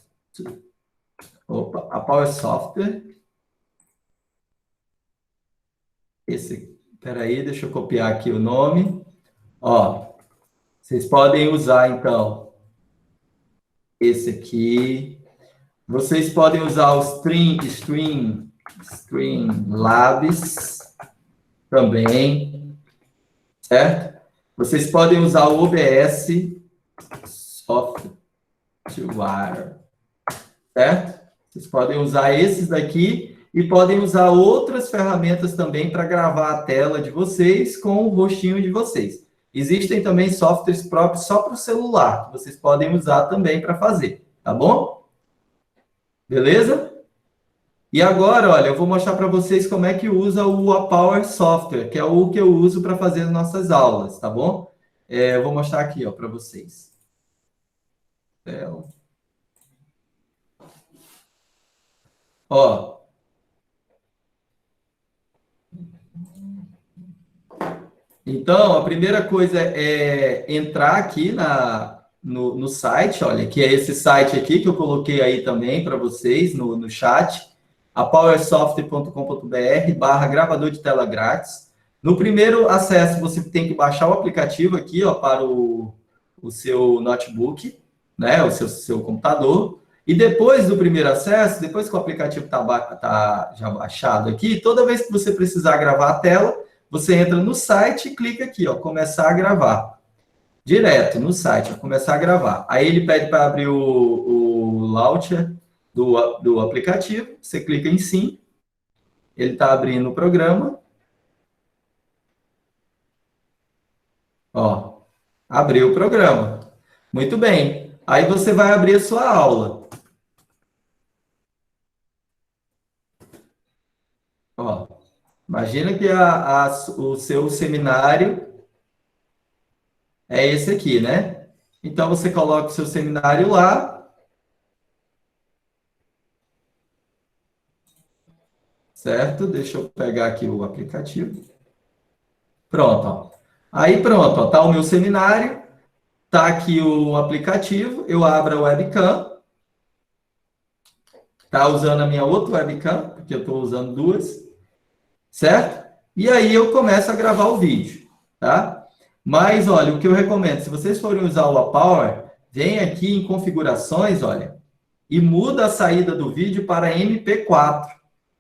Peraí, deixa eu copiar aqui o nome. Ó, vocês podem usar, então, esse aqui. Vocês podem usar o Streamlabs também, certo? Vocês podem usar o OBS Software, certo? Vocês podem usar esses daqui e podem usar outras ferramentas também para gravar a tela de vocês com o rostinho de vocês. Existem também softwares próprios só para o celular, que vocês podem usar também para fazer, tá bom? Beleza? E agora, olha, eu vou mostrar para vocês como é que usa o Power Software, que é o que eu uso para fazer as nossas aulas, tá bom? Eu vou mostrar aqui, ó, para vocês. Ó. Então, a primeira coisa é entrar aqui no site, olha, que é esse site aqui que eu coloquei aí também para vocês no chat, apowersoftware.com.br/gravador de tela grátis. No primeiro acesso, você tem que baixar o aplicativo aqui, ó, para o seu notebook, né, o seu computador. E depois do primeiro acesso, depois que o aplicativo está já baixado aqui, toda vez que você precisar gravar a tela, você entra no site e clica aqui, ó, começar a gravar. Direto no site, ó, começar a gravar. Aí ele pede para abrir o launcher do aplicativo, você clica em sim, ele está abrindo o programa. Ó, abriu o programa. Muito bem. Aí você vai abrir a sua aula. Ó, imagina que o seu seminário é esse aqui, né? Então, você coloca o seu seminário lá. Certo? Deixa eu pegar aqui o aplicativo. Pronto, ó. Aí, pronto, ó, tá o meu seminário. Tá aqui o aplicativo. Eu abro a webcam. Tá usando a minha outra webcam, porque eu estou usando duas. Certo? E aí eu começo a gravar o vídeo, tá? Mas, olha, o que eu recomendo, se vocês forem usar o APower, vem aqui em configurações, olha, e muda a saída do vídeo para MP4,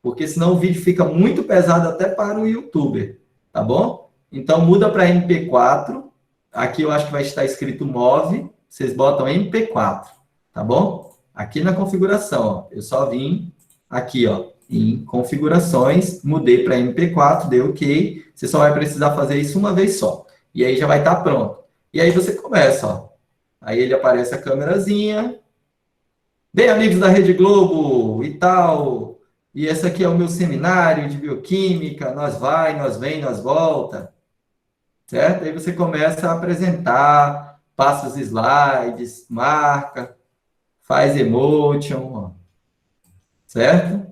porque senão o vídeo fica muito pesado até para o YouTuber, tá bom? Então, muda para MP4, aqui eu acho que vai estar escrito MOV, vocês botam MP4, tá bom? Aqui na configuração, ó, eu só vim aqui, ó, em configurações, mudei para MP4, deu OK, você só vai precisar fazer isso uma vez só. E aí já vai estar pronto. E aí você começa, ó. Aí ele aparece a câmerazinha. Bem, amigos da Rede Globo e tal. E esse aqui é o meu seminário de bioquímica. Nós vai, nós vem, nós volta. Certo? Aí você começa a apresentar, passa os slides, marca, faz emotion, ó. Certo?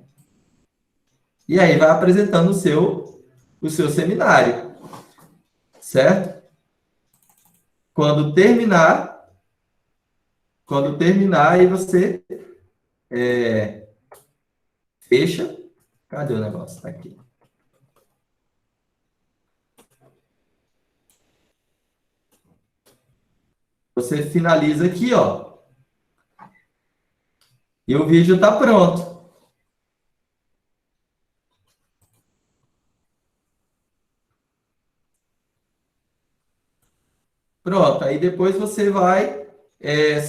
E aí vai apresentando o seu seminário. Certo? Quando terminar, aí você fecha. Cadê o negócio? Tá aqui. Você finaliza aqui, ó. E o vídeo tá pronto. Pronto, aí depois você vai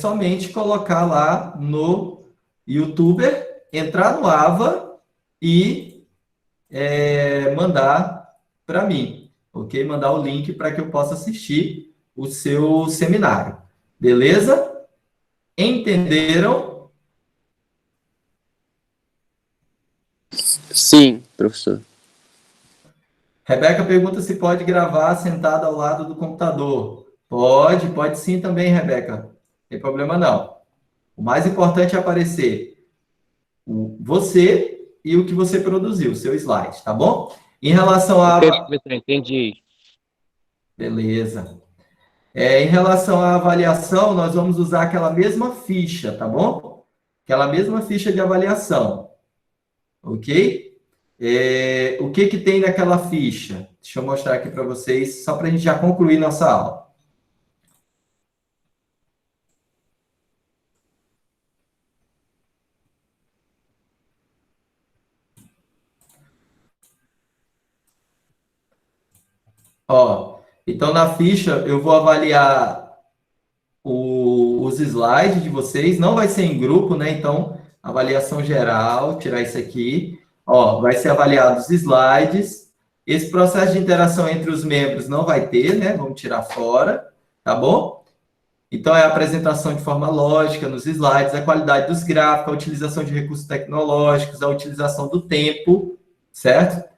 somente colocar lá no YouTuber, entrar no Ava e mandar para mim, ok? Mandar o link para que eu possa assistir o seu seminário. Beleza? Entenderam? Sim, professor. Rebeca pergunta se pode gravar sentada ao lado do computador. Pode sim também, Rebeca. Não tem problema não. O mais importante é aparecer você e o que você produziu, o seu slide, tá bom? Em relação à... Ok, professor, entendi. Beleza. Em relação à avaliação, nós vamos usar aquela mesma ficha, tá bom? Aquela mesma ficha de avaliação, ok? O que que tem naquela ficha? Deixa eu mostrar aqui para vocês, só para a gente já concluir nossa aula. Ó, então na ficha eu vou avaliar os slides de vocês, não vai ser em grupo, né? Então, avaliação geral, tirar isso aqui. Ó, vai ser avaliado os slides. Esse processo de interação entre os membros não vai ter, né? Vamos tirar fora, tá bom? Então, é a apresentação de forma lógica nos slides, a qualidade dos gráficos, a utilização de recursos tecnológicos, a utilização do tempo, certo?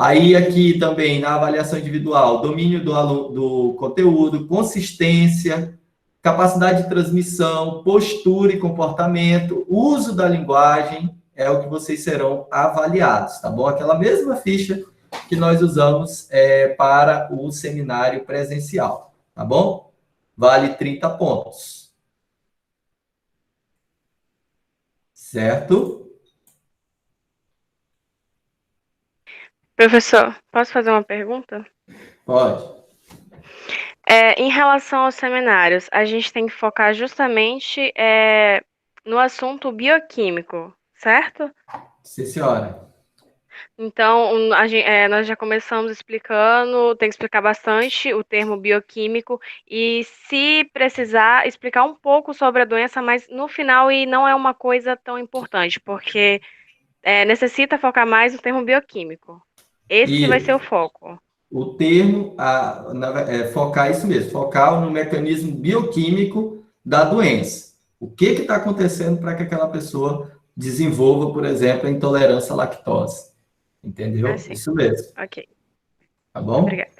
Aí, aqui também, na avaliação individual, domínio do conteúdo, consistência, capacidade de transmissão, postura e comportamento, uso da linguagem, é o que vocês serão avaliados, tá bom? Aquela mesma ficha que nós usamos para o seminário presencial, tá bom? Vale 30 pontos. Certo? Professor, posso fazer uma pergunta? Pode. Em relação aos seminários, a gente tem que focar justamente no assunto bioquímico, certo? Sim, senhora. Então, nós já começamos explicando, tem que explicar bastante o termo bioquímico e, se precisar, explicar um pouco sobre a doença, mas no final e não é uma coisa tão importante, porque necessita focar mais no termo bioquímico. Esse vai ser o foco. O termo, focar isso mesmo, focar no mecanismo bioquímico da doença. O que está acontecendo para que aquela pessoa desenvolva, por exemplo, a intolerância à lactose? Entendeu? Sim. Isso mesmo. Ok. Tá bom? Obrigada.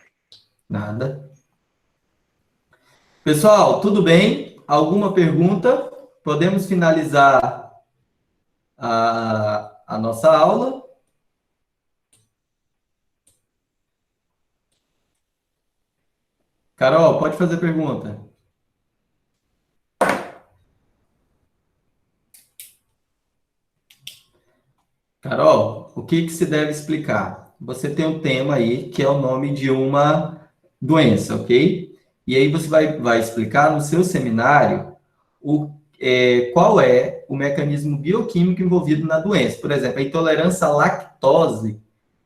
Nada. Pessoal, tudo bem? Alguma pergunta? Podemos finalizar a nossa aula. Carol, pode fazer pergunta. Carol, o que se deve explicar? Você tem um tema aí, que é o nome de uma doença, ok? E aí você vai explicar no seu seminário qual é o mecanismo bioquímico envolvido na doença. Por exemplo, a intolerância à lactose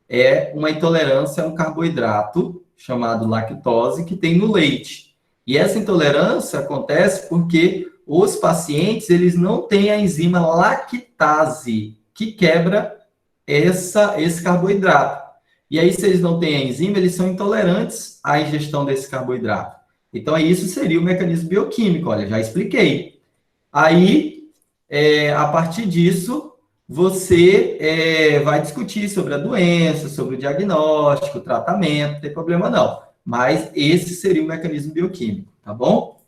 é uma intolerância a um carboidrato chamado lactose que tem no leite. E essa intolerância acontece porque os pacientes eles não têm a enzima lactase, que quebra esse carboidrato. E aí, se eles não têm a enzima, eles são intolerantes à ingestão desse carboidrato. Então, isso seria o mecanismo bioquímico, olha, já expliquei. Aí, a partir disso, você vai discutir sobre a doença, sobre o diagnóstico, o tratamento, não tem problema não. Mas esse seria o mecanismo bioquímico, tá bom?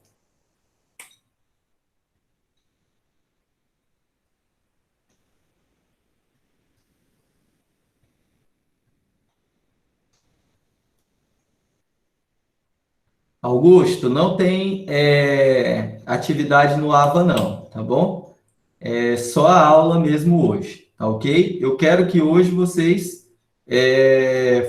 Augusto, não tem atividade no AVA não, tá bom? É só a aula mesmo hoje, tá ok? Eu quero que hoje vocês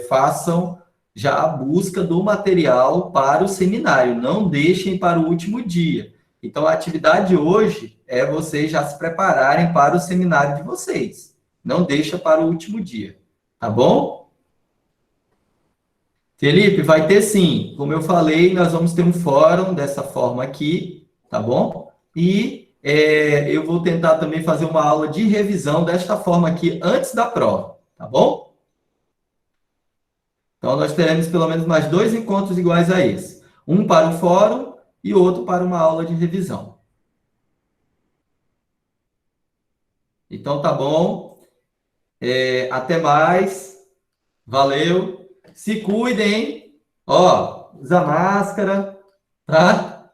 façam já a busca do material para o seminário, não deixem para o último dia. Então, a atividade hoje é vocês já se prepararem para o seminário de vocês. Não deixa para o último dia, tá bom? Felipe, vai ter sim. Como eu falei, nós vamos ter um fórum dessa forma aqui, tá bom? E eu vou tentar também fazer uma aula de revisão desta forma aqui antes da prova, tá bom? Então, nós teremos pelo menos mais 2 encontros iguais a esse. Um para o fórum e outro para uma aula de revisão. Então, tá bom. Até mais. Valeu. Se cuidem, hein? Ó, usa máscara, tá?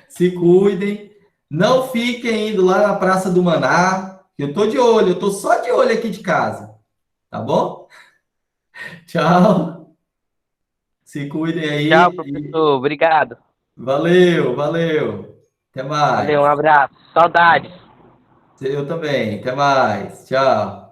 Se cuidem. Não fiquem indo lá na Praça do Maná. Eu tô de olho, eu tô só de olho aqui de casa. Tá bom? Tchau. Se cuidem Tchau, aí. professor. Obrigado. Valeu, valeu. Até Valeu, mais. um abraço. Saudades. Eu também. Até mais. Tchau.